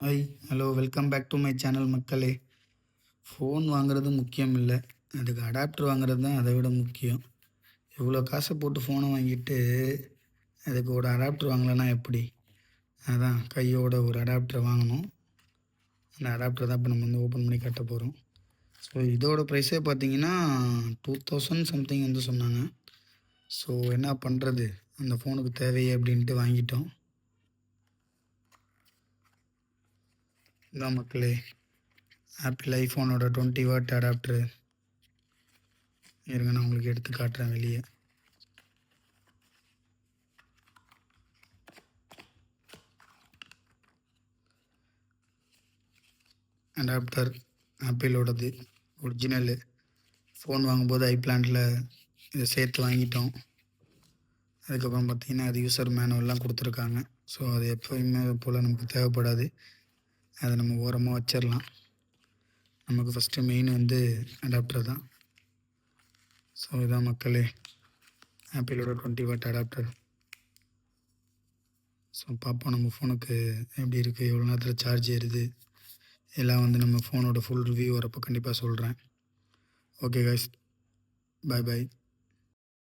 Hi, hello, welcome back to my channel மக்களே. Phone வாங்குறது முக்கியம் இல்ல. அதுக்கு அடாப்டர் வாங்குறது தான் அதை விட முக்கியம். இவ்வளோ காசை போட்டு ஃபோனை வாங்கிட்டு, அதுக்கு ஒரு அடாப்டர் வாங்கலைன்னா எப்படி? அதான் கையோட ஒரு அடாப்டர் வாங்கணும். அந்த அடாப்டர் தான் இப்போ நம்ம வந்து ஓப்பன் பண்ணி கட்ட போகிறோம். ஸோ இதோட ப்ரைஸே பார்த்தீங்கன்னா 2000 சம்திங் வந்து சொன்னாங்க. ஸோ என்ன பண்ணுறது? அந்த ஃபோனுக்கு தேவையே அப்படின்ட்டு வாங்கிட்டோம். இதான் மக்களே, ஆப்பிள் ஐஃபோனோட 20 வாட் அடாப்டரு. இருங்க, நான் உங்களுக்கு எடுத்து காட்டுறேன் வெளியே. Adapter ஆப்பிளோடது, original. ஃபோன் வாங்கும்போது ஐப்ளான்ட்டில் இதை சேர்த்து வாங்கிட்டோம். அதுக்கப்புறம் பார்த்திங்கன்னா அது யூசர் மேனுவல்லாம் கொடுத்துருக்காங்க. ஸோ அது எப்போயுமே போல் நமக்கு தேவைப்படாது. அதை நம்ம ஓரமாக வச்சிடலாம். நமக்கு ஃபஸ்ட்டு மெயின் வந்து அடாப்டர் தான். ஸோ இதான் மக்களே, ஆப்பிளோட 20 வாட் அடாப்டர். ஸோ பார்ப்போம் நம்ம ஃபோனுக்கு எப்படி இருக்குது, எவ்வளோ நேரத்தில் சார்ஜ் ஏறுது, எல்லாம் வந்து நம்ம ஃபோனோட ஃபுல் ரிவ்யூ வரப்போ கண்டிப்பாக சொல்கிறேன். ஓகே கைஸ், பாய் பாய்.